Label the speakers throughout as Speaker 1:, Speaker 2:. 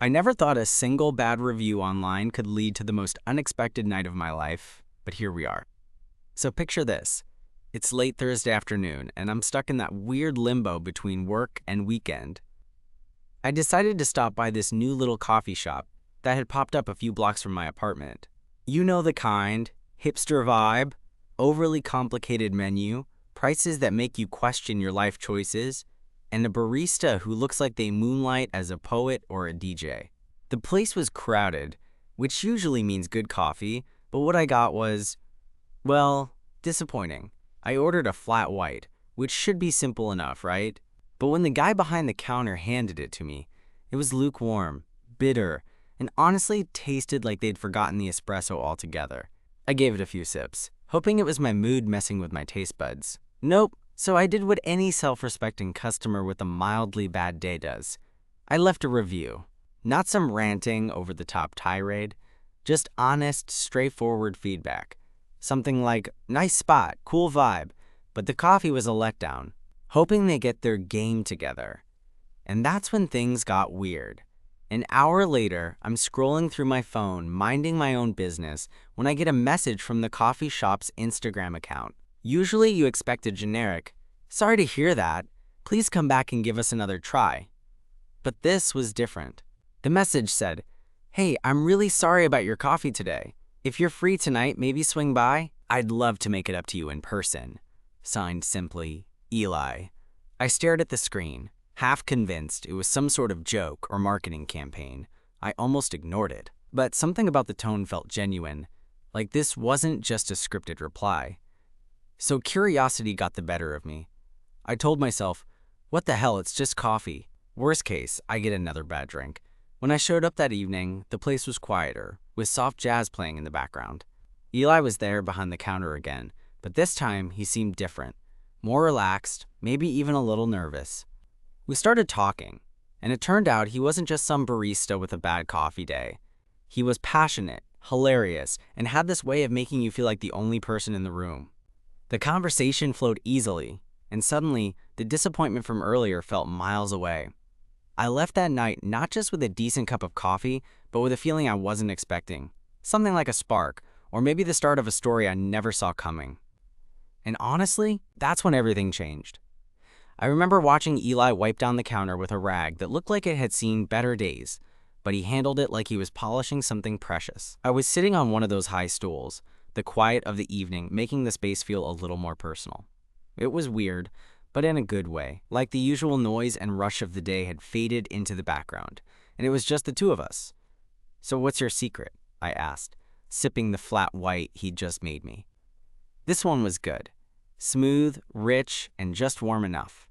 Speaker 1: I never thought a single bad review online could lead to the most unexpected night of my life, but here we are. So picture this. It's late Thursday afternoon, and I'm stuck in that weird limbo between work and weekend. I decided to stop by this new little coffee shop that had popped up a few blocks from my apartment. You know the kind, hipster vibe, overly complicated menu, prices that make you question your life choices, and a barista who looks like they moonlight as a poet or a DJ. The place was crowded, which usually means good coffee, but what I got was, well, disappointing. I ordered a flat white, which should be simple enough, right? But when the guy behind the counter handed it to me, it was lukewarm, bitter, and honestly tasted like they'd forgotten the espresso altogether. I gave it a few sips, hoping it was my mood messing with my taste buds. Nope. So I did what any self-respecting customer with a mildly bad day does. I left a review. Not some ranting over-the-top tirade, just honest, straightforward feedback. Something like, nice spot, cool vibe, but the coffee was a letdown, hoping they get their game together. And that's when things got weird. An hour later, I'm scrolling through my phone, minding my own business, when I get a message from the coffee shop's Instagram account. Usually you expect a generic, sorry to hear that, please come back and give us another try. But this was different. The message said, hey, I'm really sorry about your coffee today. If you're free tonight, maybe swing by. I'd love to make it up to you in person. Signed simply, Eli. I stared at the screen, half convinced it was some sort of joke or marketing campaign. I almost ignored it. But something about the tone felt genuine, like this wasn't just a scripted reply. So curiosity got the better of me. I told myself, what the hell, it's just coffee. Worst case, I get another bad drink. When I showed up that evening, the place was quieter, with soft jazz playing in the background. Eli was there behind the counter again, but this time he seemed different, more relaxed, maybe even a little nervous. We started talking, and it turned out he wasn't just some barista with a bad coffee day. He was passionate, hilarious, and had this way of making you feel like the only person in the room. The conversation flowed easily, and suddenly, the disappointment from earlier felt miles away. I left that night not just with a decent cup of coffee, but with a feeling I wasn't expecting. Something like a spark, or maybe the start of a story I never saw coming. And honestly, that's when everything changed. I remember watching Eli wipe down the counter with a rag that looked like it had seen better days, but he handled it like he was polishing something precious. I was sitting on one of those high stools, the quiet of the evening making the space feel a little more personal. It was weird, but in a good way, like the usual noise and rush of the day had faded into the background, and it was just the two of us. So what's your secret? I asked, sipping the flat white he'd just made me. This one was good. Smooth, rich, and just warm enough.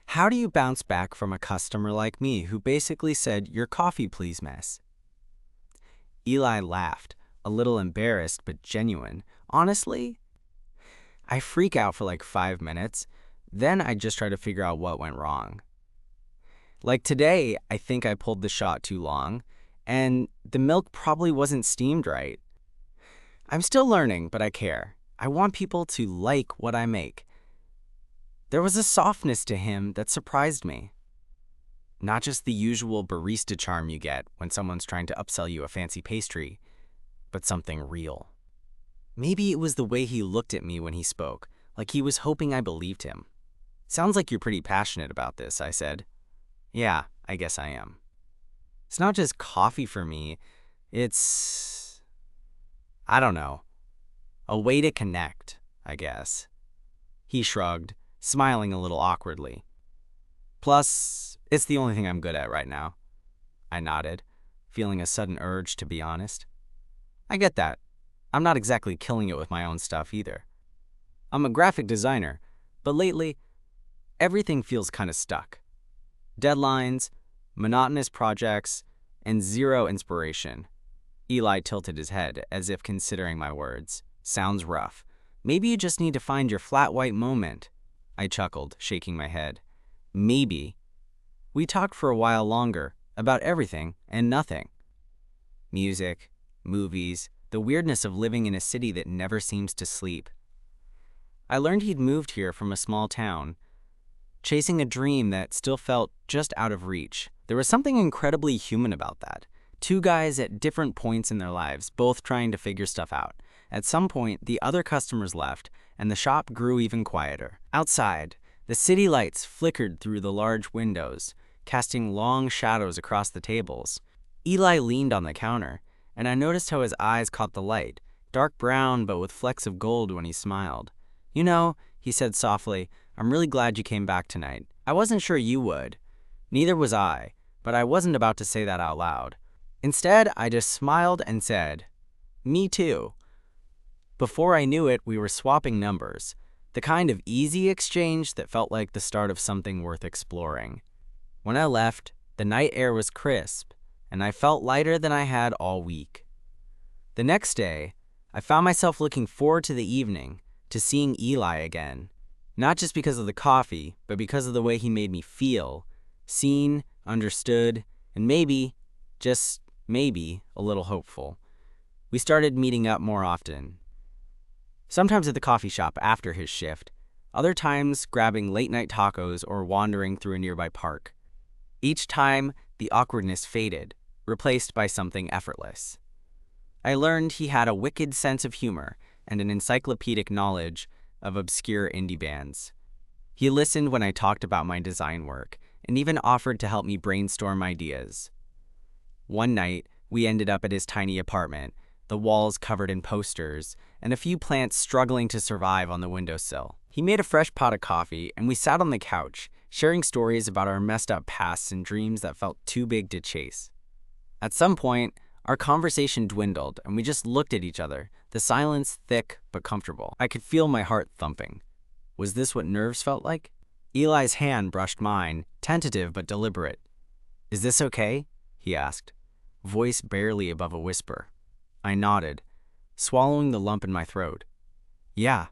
Speaker 1: How do you bounce back from a customer like me who basically said, your coffee please, miss? Eli laughed, a little embarrassed but genuine. Honestly, I freak out for like 5 minutes, then I just try to figure out what went wrong. Like today, I think I pulled the shot too long, and the milk probably wasn't steamed right. I'm still learning, but I care. I want people to like what I make. There was a softness to him that surprised me. Not just the usual barista charm you get when someone's trying to upsell you a fancy pastry, but something real. Maybe it was the way he looked at me when he spoke, like he was hoping I believed him. Sounds like you're pretty passionate about this, I said. Yeah, I guess I am. It's not just coffee for me, it's, I don't know, a way to connect, I guess. He shrugged, smiling a little awkwardly. Plus, it's the only thing I'm good at right now. I nodded, feeling a sudden urge to be honest. I get that. I'm not exactly killing it with my own stuff either. I'm a graphic designer, but lately, everything feels kind of stuck. Deadlines, monotonous projects, and zero inspiration. Eli tilted his head as if considering my words. Sounds rough. Maybe you just need to find your flat white moment. I chuckled, shaking my head. Maybe. We talked for a while longer, about everything and nothing. Music, movies, the weirdness of living in a city that never seems to sleep. I learned he'd moved here from a small town, chasing a dream that still felt just out of reach. There was something incredibly human about that. Two guys at different points in their lives, both trying to figure stuff out. At some point, the other customers left, and the shop grew even quieter. Outside, the city lights flickered through the large windows, casting long shadows across the tables. Eli leaned on the counter, and I noticed how his eyes caught the light, dark brown but with flecks of gold when he smiled. "You know," he said softly, "I'm really glad you came back tonight. I wasn't sure you would." Neither was I, but I wasn't about to say that out loud. Instead, I just smiled and said, "Me too." Before I knew it, we were swapping numbers, the kind of easy exchange that felt like the start of something worth exploring. When I left, the night air was crisp, and I felt lighter than I had all week. The next day, I found myself looking forward to the evening, to seeing Eli again. Not just because of the coffee, but because of the way he made me feel, seen, understood, and maybe, just maybe, a little hopeful. We started meeting up more often. Sometimes at the coffee shop after his shift, other times grabbing late-night tacos or wandering through a nearby park. Each time, the awkwardness faded, replaced by something effortless. I learned he had a wicked sense of humor and an encyclopedic knowledge of obscure indie bands. He listened when I talked about my design work and even offered to help me brainstorm ideas. One night, we ended up at his tiny apartment, the walls covered in posters, and a few plants struggling to survive on the windowsill. He made a fresh pot of coffee, and we sat on the couch, sharing stories about our messed up pasts and dreams that felt too big to chase. At some point, our conversation dwindled, and we just looked at each other, the silence thick but comfortable. I could feel my heart thumping. Was this what nerves felt like? Eli's hand brushed mine, tentative but deliberate. "Is this okay?" he asked, voice barely above a whisper. I nodded, swallowing the lump in my throat. "Yeah,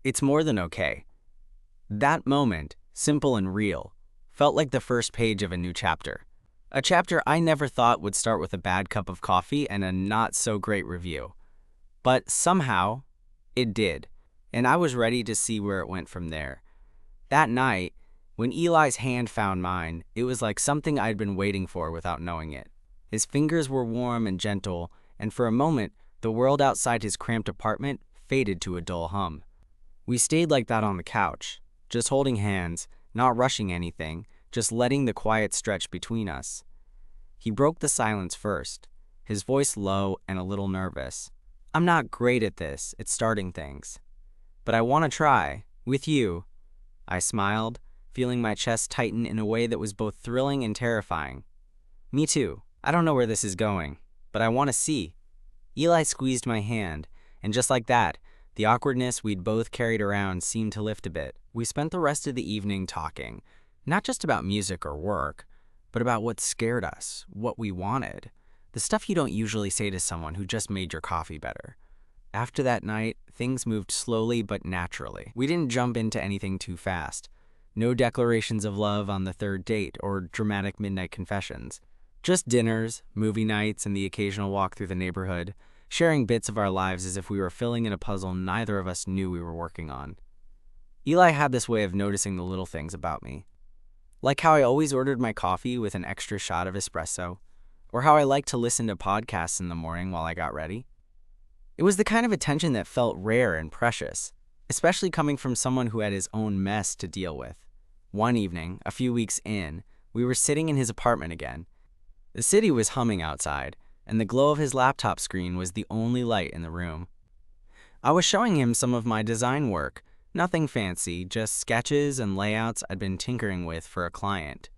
Speaker 1: it's more than okay." That moment, simple and real, felt like the first page of a new chapter. A chapter I never thought would start with a bad cup of coffee and a not-so-great review. But somehow, it did, and I was ready to see where it went from there. That night, when Eli's hand found mine, it was like something I'd been waiting for without knowing it. His fingers were warm and gentle, and for a moment, the world outside his cramped apartment faded to a dull hum. We stayed like that on the couch, just holding hands, not rushing anything, just letting the quiet stretch between us. He broke the silence first, his voice low and a little nervous. "I'm not great at this, at starting things. But I want to try, with you." I smiled, feeling my chest tighten in a way that was both thrilling and terrifying. "Me too. I don't know where this is going, but I want to see." Eli squeezed my hand, and just like that, the awkwardness we'd both carried around seemed to lift a bit. We spent the rest of the evening talking, not just about music or work, but about what scared us, what we wanted, the stuff you don't usually say to someone who just made your coffee better. After that night, things moved slowly but naturally. We didn't jump into anything too fast. No declarations of love on the third date or dramatic midnight confessions. Just dinners, movie nights, and the occasional walk through the neighborhood, sharing bits of our lives as if we were filling in a puzzle neither of us knew we were working on. Eli had this way of noticing the little things about me. Like how I always ordered my coffee with an extra shot of espresso, or how I liked to listen to podcasts in the morning while I got ready. It was the kind of attention that felt rare and precious, especially coming from someone who had his own mess to deal with. One evening, a few weeks in, we were sitting in his apartment again. The city was humming outside, and the glow of his laptop screen was the only light in the room. I was showing him some of my design work, nothing fancy, just sketches and layouts I'd been tinkering with for a client.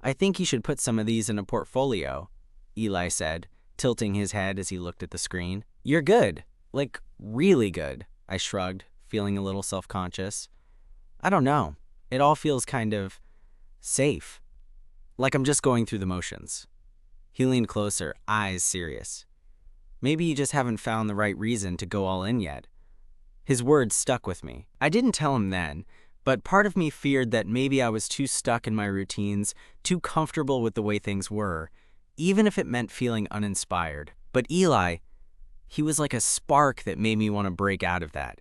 Speaker 1: "I think you should put some of these in a portfolio," Eli said, tilting his head as he looked at the screen. "You're good, like really good," I shrugged, feeling a little self-conscious. "I don't know, it all feels kind of safe. Like I'm just going through the motions." He leaned closer, eyes serious. "Maybe you just haven't found the right reason to go all in yet." His words stuck with me. I didn't tell him then, but part of me feared that maybe I was too stuck in my routines, too comfortable with the way things were, even if it meant feeling uninspired. But Eli, he was like a spark that made me want to break out of that.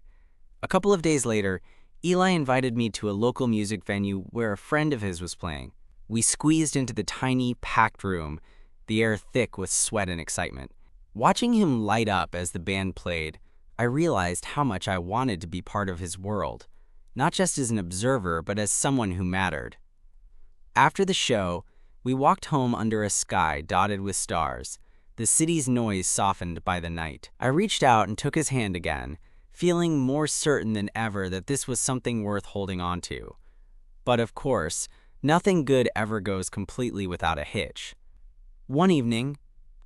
Speaker 1: A couple of days later, Eli invited me to a local music venue where a friend of his was playing. We squeezed into the tiny, packed room, the air thick with sweat and excitement. Watching him light up as the band played, I realized how much I wanted to be part of his world, not just as an observer, but as someone who mattered. After the show, we walked home under a sky dotted with stars, the city's noise softened by the night. I reached out and took his hand again, feeling more certain than ever that this was something worth holding on to. But of course, nothing good ever goes completely without a hitch. One evening,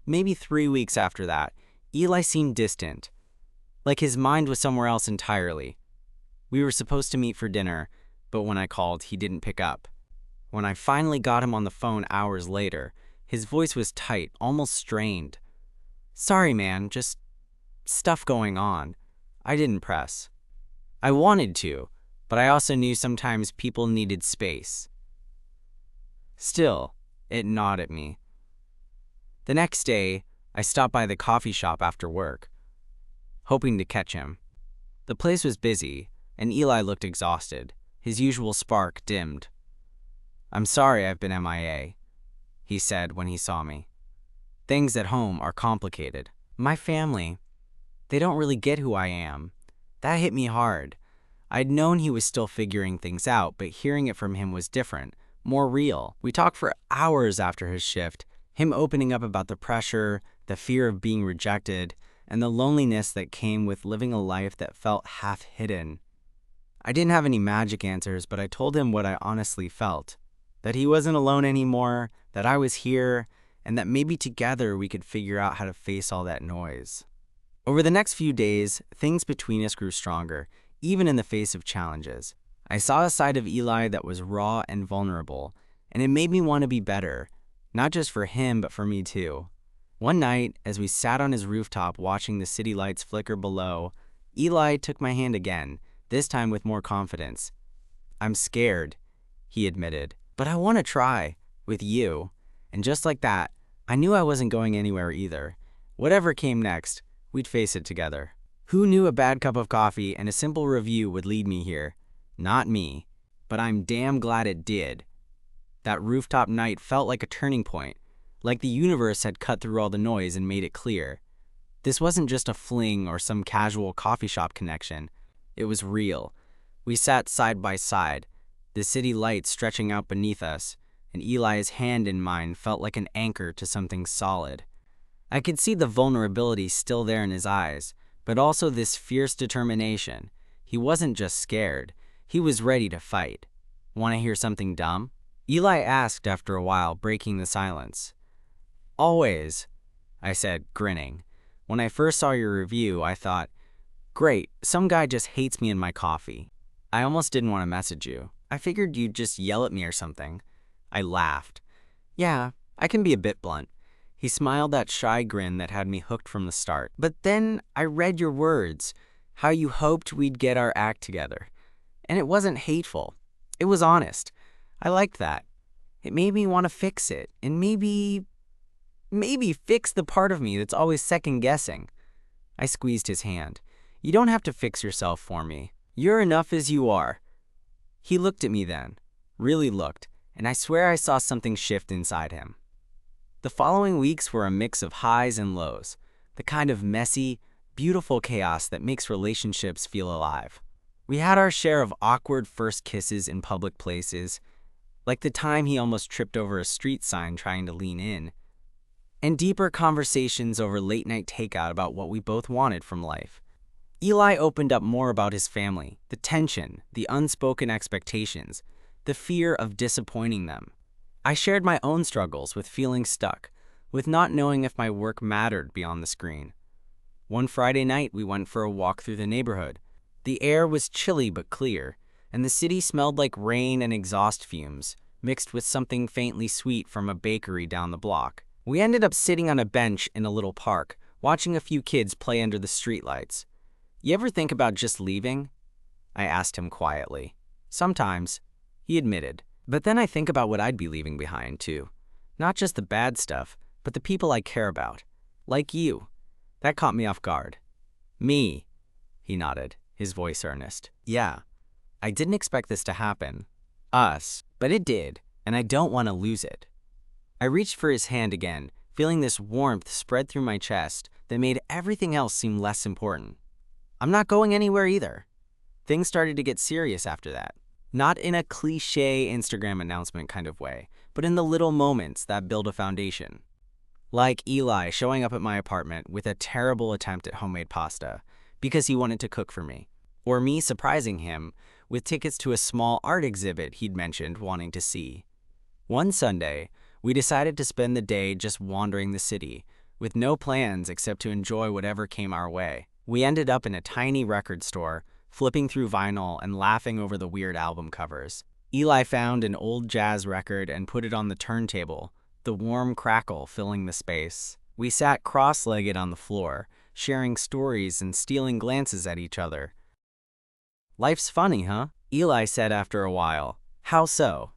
Speaker 1: maybe 3 weeks after that, Eli seemed distant, like his mind was somewhere else entirely. We were supposed to meet for dinner, but when I called, he didn't pick up. When I finally got him on the phone hours later, his voice was tight, almost strained. "Sorry, man, just stuff going on." I didn't press. I wanted to, but I also knew sometimes people needed space. Still, it gnawed at me. The next day, I stopped by the coffee shop after work, hoping to catch him. The place was busy, and Eli looked exhausted. His usual spark dimmed. "I'm sorry I've been MIA, he said when he saw me. "Things at home are complicated. My family, they don't really get who I am." That hit me hard. I'd known he was still figuring things out, but hearing it from him was different, more real. We talked for hours after his shift, him opening up about the pressure, the fear of being rejected, and the loneliness that came with living a life that felt half hidden. I didn't have any magic answers, but I told him what I honestly felt. That he wasn't alone anymore, that I was here, and that maybe together we could figure out how to face all that noise. Over the next few days, things between us grew stronger, even in the face of challenges. I saw a side of Eli that was raw and vulnerable, and it made me want to be better, not just for him, but for me too. One night, as we sat on his rooftop watching the city lights flicker below, Eli took my hand again, this time with more confidence. "I'm scared," he admitted, "but I want to try, with you." And just like that, I knew I wasn't going anywhere either. Whatever came next, we'd face it together. Who knew a bad cup of coffee and a simple review would lead me here? Not me. But I'm damn glad it did. That rooftop night felt like a turning point, like the universe had cut through all the noise and made it clear. This wasn't just a fling or some casual coffee shop connection. It was real. We sat side by side, the city lights stretching out beneath us, and Eli's hand in mine felt like an anchor to something solid. I could see the vulnerability still there in his eyes, but also this fierce determination. He wasn't just scared. He was ready to fight. "Want to hear something dumb?" Eli asked after a while, breaking the silence. "Always," I said, grinning. "When I first saw your review, I thought, great, some guy just hates me and my coffee. I almost didn't want to message you. I figured you'd just yell at me or something." I laughed. "Yeah, I can be a bit blunt." He smiled that shy grin that had me hooked from the start. "But then I read your words, how you hoped we'd get our act together. And it wasn't hateful. It was honest. I liked that. It made me want to fix it, and maybe fix the part of me that's always second-guessing." I squeezed his hand. "You don't have to fix yourself for me. You're enough as you are." He looked at me then, really looked, and I swear I saw something shift inside him. The following weeks were a mix of highs and lows, the kind of messy, beautiful chaos that makes relationships feel alive. We had our share of awkward first kisses in public places, like the time he almost tripped over a street sign trying to lean in, and deeper conversations over late-night takeout about what we both wanted from life. Eli opened up more about his family, the tension, the unspoken expectations, the fear of disappointing them. I shared my own struggles with feeling stuck, with not knowing if my work mattered beyond the screen. One Friday night, we went for a walk through the neighborhood. The air was chilly but clear, and the city smelled like rain and exhaust fumes, mixed with something faintly sweet from a bakery down the block. We ended up sitting on a bench in a little park, watching a few kids play under the streetlights. "You ever think about just leaving?" I asked him quietly. "Sometimes," he admitted. "But then I think about what I'd be leaving behind, too. Not just the bad stuff, but the people I care about. Like you." That caught me off guard. "Me?" He nodded, his voice earnest. "Yeah." I didn't expect this to happen. Us. But it did, and I don't want to lose it. I reached for his hand again, feeling this warmth spread through my chest that made everything else seem less important. I'm not going anywhere either. Things started to get serious after that. Not in a cliché Instagram announcement kind of way, but in the little moments that build a foundation. Like Eli showing up at my apartment with a terrible attempt at homemade pasta because he wanted to cook for me. Or me surprising him with tickets to a small art exhibit he'd mentioned wanting to see. One Sunday, we decided to spend the day just wandering the city, with no plans except to enjoy whatever came our way. We ended up in a tiny record store, flipping through vinyl and laughing over the weird album covers. Eli found an old jazz record and put it on the turntable, the warm crackle filling the space. We sat cross-legged on the floor, sharing stories and stealing glances at each other. "Life's funny, huh?" Eli said after a while. "How so?"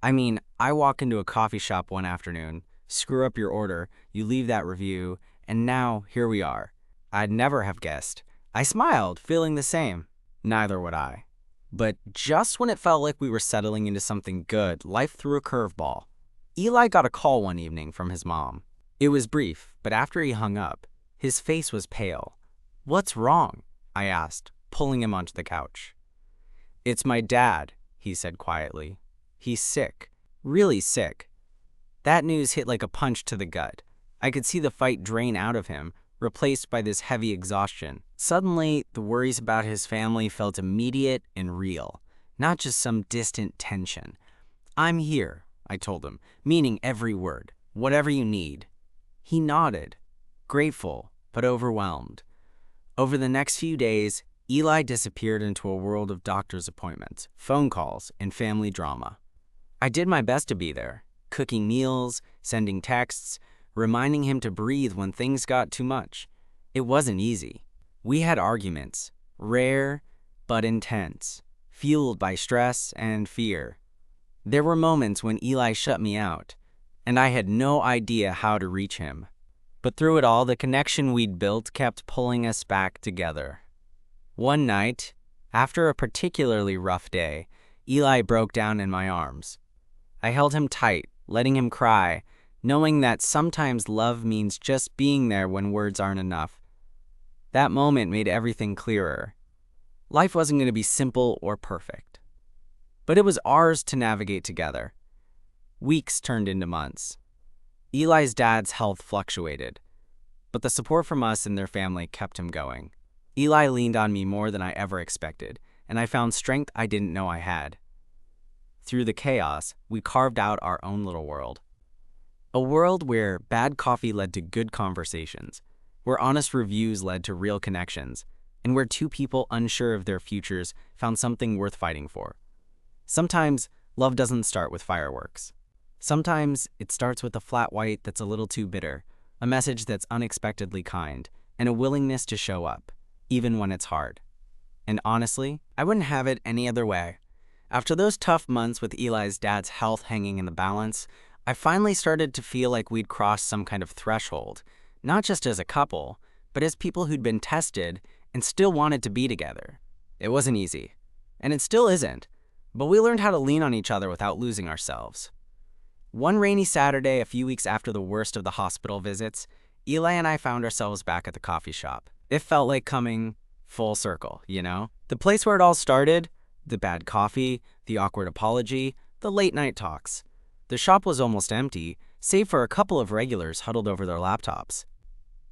Speaker 1: "I mean, I walk into a coffee shop one afternoon, screw up your order, you leave that review, and now here we are. I'd never have guessed." I smiled, feeling the same. Neither would I. But just when it felt like we were settling into something good, life threw a curveball. Eli got a call one evening from his mom. It was brief, but after he hung up, his face was pale. "What's wrong?" I asked, pulling him onto the couch. "It's my dad," he said quietly. "He's sick. Really sick." That news hit like a punch to the gut. I could see the fight drain out of him, replaced by this heavy exhaustion. Suddenly, the worries about his family felt immediate and real, not just some distant tension. "I'm here," I told him, meaning every word. "Whatever you need." He nodded, grateful but overwhelmed. Over the next few days, Eli disappeared into a world of doctor's appointments, phone calls, and family drama. I did my best to be there, cooking meals, sending texts, reminding him to breathe when things got too much. It wasn't easy. We had arguments, rare but intense, fueled by stress and fear. There were moments when Eli shut me out, and I had no idea how to reach him. But through it all, the connection we'd built kept pulling us back together. One night, after a particularly rough day, Eli broke down in my arms. I held him tight, letting him cry, knowing that sometimes love means just being there when words aren't enough. That moment made everything clearer. Life wasn't going to be simple or perfect, but it was ours to navigate together. Weeks turned into months. Eli's dad's health fluctuated, but the support from us and their family kept him going. Eli leaned on me more than I ever expected, and I found strength I didn't know I had. Through the chaos, we carved out our own little world. A world where bad coffee led to good conversations, where honest reviews led to real connections, and where two people unsure of their futures found something worth fighting for. Sometimes, love doesn't start with fireworks. Sometimes, it starts with a flat white that's a little too bitter, a message that's unexpectedly kind, and a willingness to show up, even when it's hard. And honestly, I wouldn't have it any other way. After those tough months with Eli's dad's health hanging in the balance, I finally started to feel like we'd crossed some kind of threshold, not just as a couple, but as people who'd been tested and still wanted to be together. It wasn't easy, and it still isn't, but we learned how to lean on each other without losing ourselves. One rainy Saturday, a few weeks after the worst of the hospital visits, Eli and I found ourselves back at the coffee shop. It felt like coming full circle, you know? The place where it all started, the bad coffee, the awkward apology, the late night talks. The shop was almost empty, save for a couple of regulars huddled over their laptops.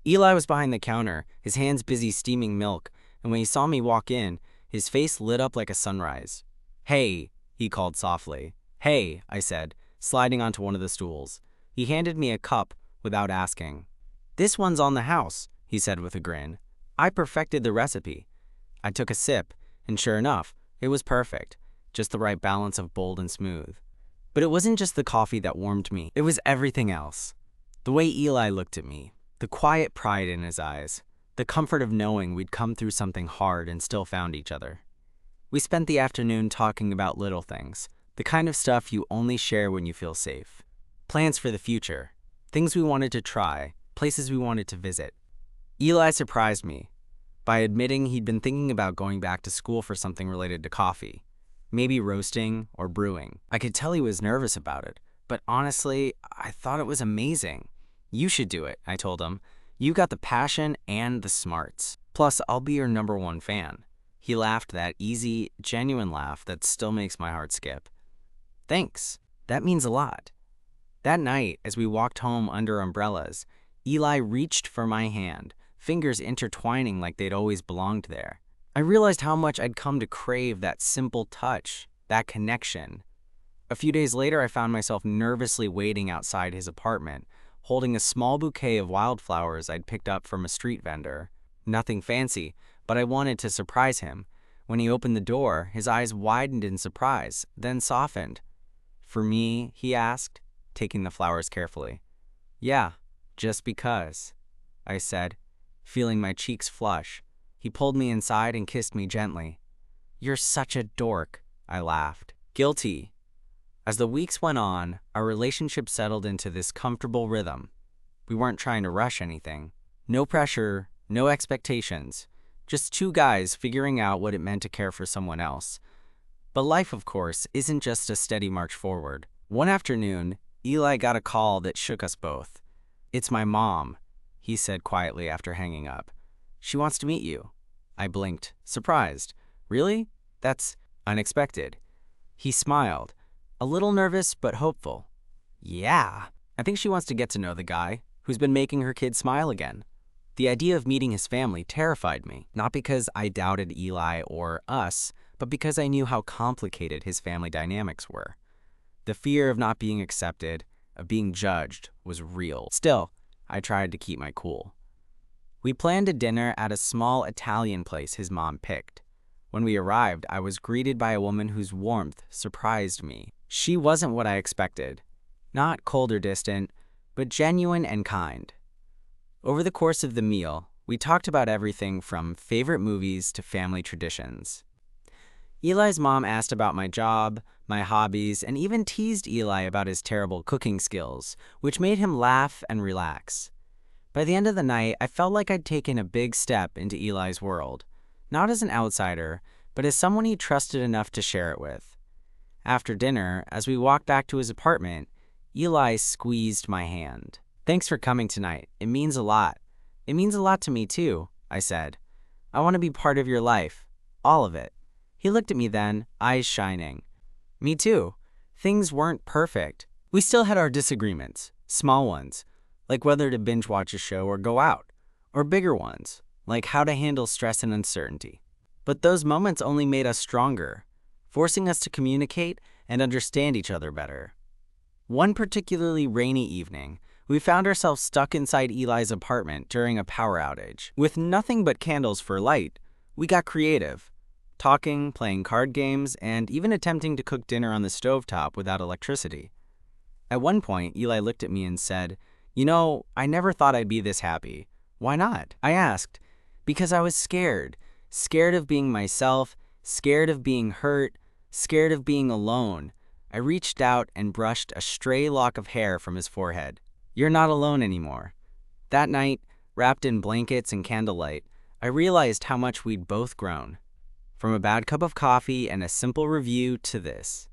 Speaker 1: Eli was behind the counter, his hands busy steaming milk, and when he saw me walk in, his face lit up like a sunrise. "Hey," he called softly. "Hey," I said, sliding onto one of the stools. He handed me a cup without asking. "This one's on the house," he said with a grin. "I perfected the recipe." I took a sip, and sure enough, it was perfect, just the right balance of bold and smooth. But it wasn't just the coffee that warmed me, it was everything else. The way Eli looked at me, the quiet pride in his eyes, the comfort of knowing we'd come through something hard and still found each other. We spent the afternoon talking about little things, the kind of stuff you only share when you feel safe. Plans for the future, things we wanted to try, places we wanted to visit. Eli surprised me by admitting he'd been thinking about going back to school for something related to coffee. maybe roasting or brewing. I could tell he was nervous about it, but honestly, I thought it was amazing. You should do it, I told him. You got the passion and the smarts. Plus, I'll be your #1 fan. He laughed that easy, genuine laugh that still makes my heart skip. Thanks. That means a lot. That night, as we walked home under umbrellas, Eli reached for my hand, fingers intertwining like they'd always belonged there. I realized how much I'd come to crave that simple touch, that connection. A few days later, I found myself nervously waiting outside his apartment, holding a small bouquet of wildflowers I'd picked up from a street vendor. Nothing fancy, but I wanted to surprise him. When he opened the door, his eyes widened in surprise, then softened. "For me?" he asked, taking the flowers carefully. "Yeah, just because," I said, feeling my cheeks flush. He pulled me inside and kissed me gently. "You're such a dork," I laughed. Guilty. As the weeks went on, our relationship settled into this comfortable rhythm. We weren't trying to rush anything. No pressure, no expectations. Just two guys figuring out what it meant to care for someone else. But life, of course, isn't just a steady march forward. One afternoon, Eli got a call that shook us both. "It's my mom," he said quietly after hanging up. "She wants to meet you." I blinked, surprised. "Really? That's unexpected." He smiled, a little nervous but hopeful. "Yeah, I think she wants to get to know the guy who's been making her kids smile again." The idea of meeting his family terrified me, not because I doubted Eli or us, but because I knew how complicated his family dynamics were. The fear of not being accepted, of being judged, was real. Still, I tried to keep my cool. We planned a dinner at a small Italian place his mom picked. When we arrived, I was greeted by a woman whose warmth surprised me. She wasn't what I expected. Not cold or distant, but genuine and kind. Over the course of the meal, we talked about everything from favorite movies to family traditions. Eli's mom asked about my job, my hobbies, and even teased Eli about his terrible cooking skills, which made him laugh and relax. By the end of the night, I felt like I'd taken a big step into Eli's world, not as an outsider, but as someone he trusted enough to share it with. After dinner, as we walked back to his apartment, Eli squeezed my hand. "Thanks for coming tonight. It means a lot." "It means a lot to me too," I said. "I want to be part of your life. All of it." He looked at me then, eyes shining. "Me too. Things weren't perfect. We still had our disagreements, small ones, like whether to binge watch a show or go out, or bigger ones, like how to handle stress and uncertainty. But those moments only made us stronger, forcing us to communicate and understand each other better. One particularly rainy evening, we found ourselves stuck inside Eli's apartment during a power outage. With nothing but candles for light, we got creative, talking, playing card games, and even attempting to cook dinner on the stovetop without electricity. At one point, Eli looked at me and said, "You know, I never thought I'd be this happy." "Why not?" I asked. "Because I was scared. Scared of being myself, scared of being hurt, scared of being alone." I reached out and brushed a stray lock of hair from his forehead. "You're not alone anymore." That night, wrapped in blankets and candlelight, I realized how much we'd both grown. From a bad cup of coffee and a simple review to this.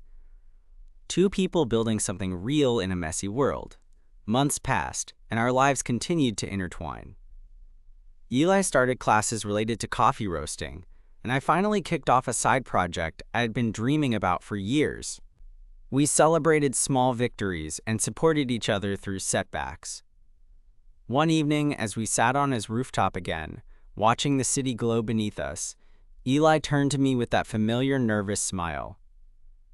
Speaker 1: Two people building something real in a messy world. Months passed, and our lives continued to intertwine. Eli started classes related to coffee roasting, and I finally kicked off a side project I had been dreaming about for years. We celebrated small victories and supported each other through setbacks. One evening, as we sat on his rooftop again, watching the city glow beneath us, Eli turned to me with that familiar nervous smile.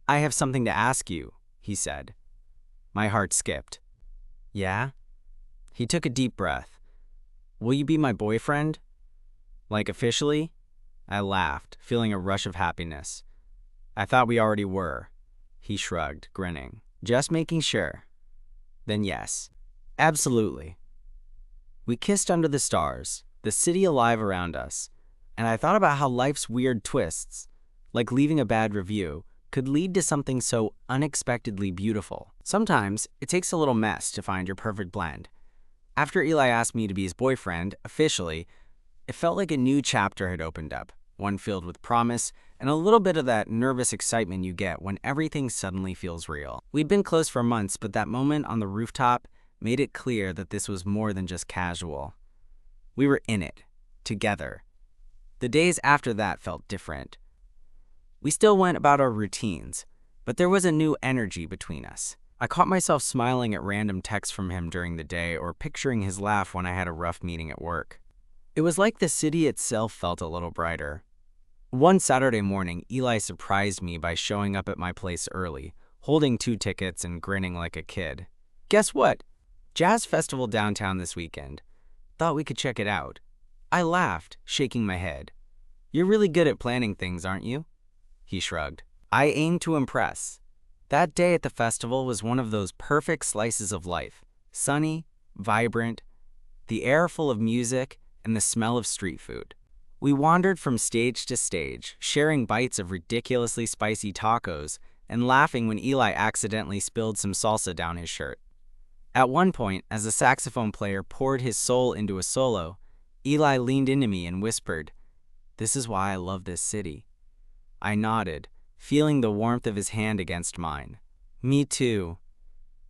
Speaker 1: "I have something to ask you," he said. My heart skipped. "Yeah?" He took a deep breath. "Will you be my boyfriend? Like officially?" I laughed, feeling a rush of happiness. "I thought we already were." He shrugged, grinning. "Just making sure." "Then yes, absolutely." We kissed under the stars, the city alive around us, and I thought about how life's weird twists, like leaving a bad review, could lead to something so unexpectedly beautiful. Sometimes it takes a little mess to find your perfect blend. After Eli asked me to be his boyfriend, officially, it felt like a new chapter had opened up, one filled with promise, and a little bit of that nervous excitement you get when everything suddenly feels real. We'd been close for months, but that moment on the rooftop made it clear that this was more than just casual. We were in it, together. The days after that felt different. We still went about our routines, but there was a new energy between us. I caught myself smiling at random texts from him during the day or picturing his laugh when I had a rough meeting at work. It was like the city itself felt a little brighter. One Saturday morning, Eli surprised me by showing up at my place early, holding 2 tickets and grinning like a kid. "Guess what? Jazz festival downtown this weekend. Thought we could check it out." I laughed, shaking my head. "You're really good at planning things, aren't you?" He shrugged. "I aim to impress." That day at the festival was one of those perfect slices of life. Sunny, vibrant, the air full of music, and the smell of street food. We wandered from stage to stage, sharing bites of ridiculously spicy tacos and laughing when Eli accidentally spilled some salsa down his shirt. At one point, as the saxophone player poured his soul into a solo, Eli leaned into me and whispered, "This is why I love this city." I nodded, feeling the warmth of his hand against mine. "Me too."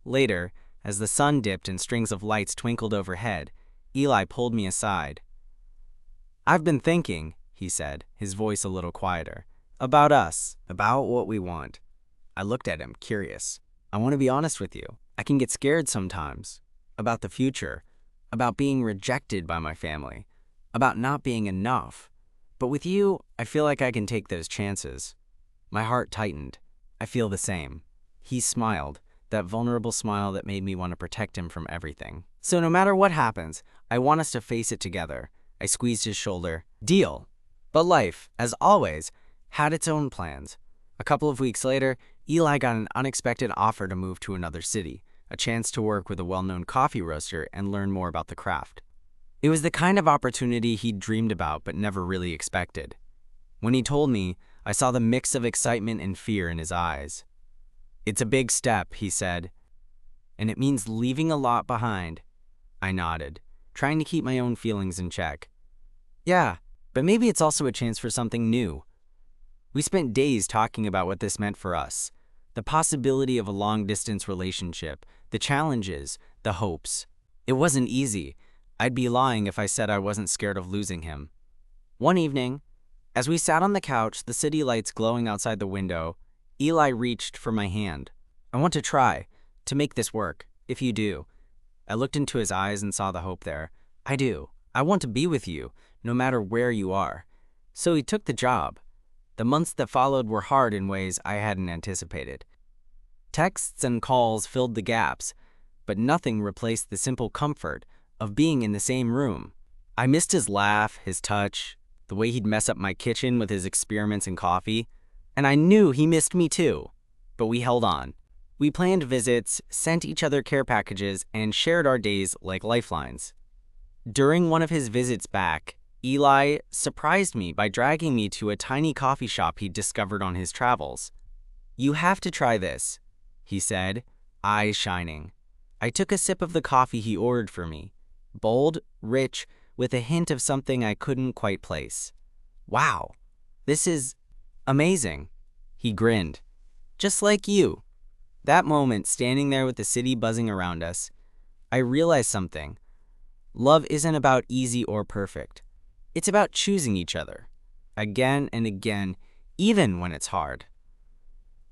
Speaker 1: Later, as the sun dipped and strings of lights twinkled overhead, Eli pulled me aside. "I've been thinking," he said, his voice a little quieter, "about us, about what we want." I looked at him, curious. "I want to be honest with you. I can get scared sometimes. About the future. About being rejected by my family. About not being enough. But with you, I feel like I can take those chances." My heart tightened. "I feel the same." He smiled, that vulnerable smile that made me want to protect him from everything. "So no matter what happens, I want us to face it together." I squeezed his shoulder. "Deal." But life, as always, had its own plans. A couple of weeks later, Eli got an unexpected offer to move to another city, a chance to work with a well-known coffee roaster and learn more about the craft. It was the kind of opportunity he'd dreamed about but never really expected. When he told me, I saw the mix of excitement and fear in his eyes. "It's a big step," he said, "and it means leaving a lot behind." I nodded, trying to keep my own feelings in check. "Yeah, but maybe it's also a chance for something new." We spent days talking about what this meant for us, the possibility of a long-distance relationship, the challenges, the hopes. It wasn't easy. I'd be lying if I said I wasn't scared of losing him. One evening, as we sat on the couch, the city lights glowing outside the window, Eli reached for my hand. "I want to try, to make this work, if you do." I looked into his eyes and saw the hope there. "I do. I want to be with you, no matter where you are." So he took the job. The months that followed were hard in ways I hadn't anticipated. Texts and calls filled the gaps, but nothing replaced the simple comfort of being in the same room. I missed his laugh, his touch, the way he'd mess up my kitchen with his experiments in coffee, and I knew he missed me too. But we held on. We planned visits, sent each other care packages, and shared our days like lifelines. During one of his visits back, Eli surprised me by dragging me to a tiny coffee shop he'd discovered on his travels. "You have to try this," he said, eyes shining. I took a sip of the coffee he ordered for me. Bold, rich, with a hint of something I couldn't quite place. "Wow, this is amazing," he grinned. "Just like you." That moment, standing there with the city buzzing around us, I realized something. Love isn't about easy or perfect. It's about choosing each other, again and again, even when it's hard.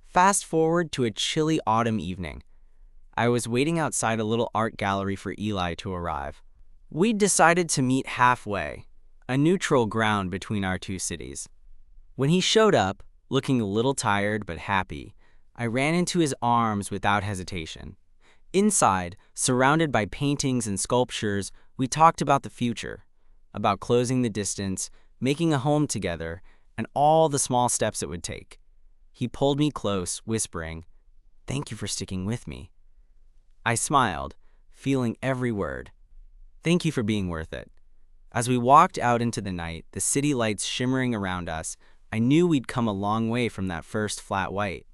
Speaker 1: Fast forward to a chilly autumn evening. I was waiting outside a little art gallery for Eli to arrive. We'd decided to meet halfway, a neutral ground between our two cities. When he showed up, looking a little tired but happy, I ran into his arms without hesitation. Inside, surrounded by paintings and sculptures, we talked about the future, about closing the distance, making a home together, and all the small steps it would take. He pulled me close, whispering, "Thank you for sticking with me." I smiled, feeling every word. "Thank you for being worth it." As we walked out into the night, the city lights shimmering around us, I knew we'd come a long way from that first flat white.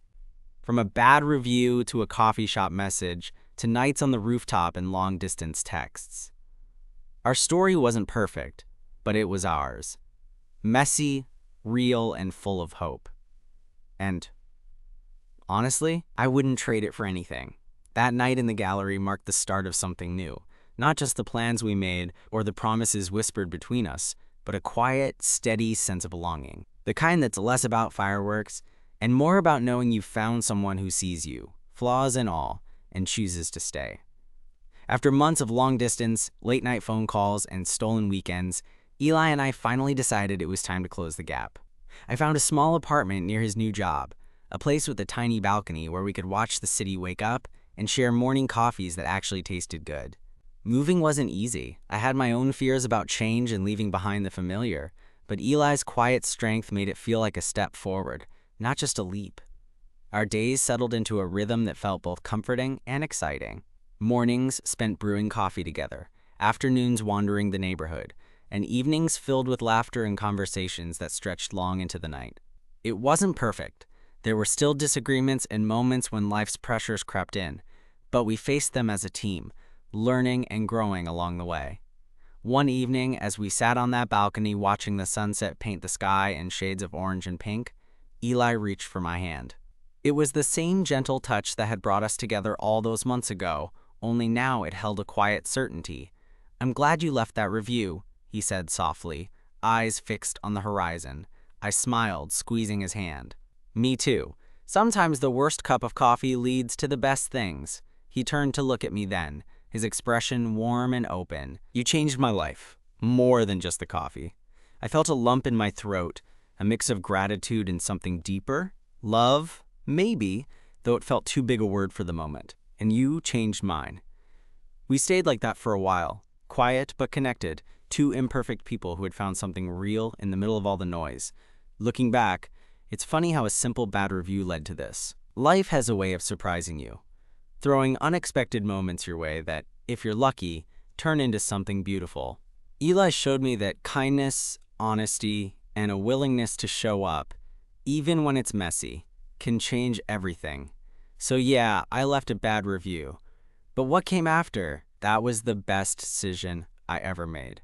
Speaker 1: From a bad review to a coffee shop message, to nights on the rooftop and long-distance texts. Our story wasn't perfect, but it was ours. Messy, real and full of hope. And honestly, I wouldn't trade it for anything. That night in the gallery marked the start of something new. Not just the plans we made or the promises whispered between us, but a quiet, steady sense of belonging. The kind that's less about fireworks and more about knowing you've found someone who sees you, flaws and all, and chooses to stay. After months of long distance, late night phone calls, and stolen weekends, Eli and I finally decided it was time to close the gap. I found a small apartment near his new job, a place with a tiny balcony where we could watch the city wake up and share morning coffees that actually tasted good. Moving wasn't easy. I had my own fears about change and leaving behind the familiar, but Eli's quiet strength made it feel like a step forward, not just a leap. Our days settled into a rhythm that felt both comforting and exciting. Mornings spent brewing coffee together, afternoons wandering the neighborhood, and evenings filled with laughter and conversations that stretched long into the night. It wasn't perfect. There were still disagreements and moments when life's pressures crept in, but we faced them as a team, learning and growing along the way. One evening, as we sat on that balcony watching the sunset paint the sky in shades of orange and pink, Eli reached for my hand. It was the same gentle touch that had brought us together all those months ago, only now it held a quiet certainty. "I'm glad you left that review," he said softly, eyes fixed on the horizon. I smiled, squeezing his hand. "Me too. Sometimes the worst cup of coffee leads to the best things." He turned to look at me then, his expression warm and open. "You changed my life, more than just the coffee." I felt a lump in my throat, a mix of gratitude and something deeper. Love? Maybe, though it felt too big a word for the moment. "And you changed mine." We stayed like that for a while, quiet but connected, two imperfect people who had found something real in the middle of all the noise. Looking back, it's funny how a simple bad review led to this. Life has a way of surprising you, throwing unexpected moments your way that, if you're lucky, turn into something beautiful. Eli showed me that kindness, honesty, and a willingness to show up, even when it's messy, can change everything. So yeah, I left a bad review. But what came after? That was the best decision I ever made.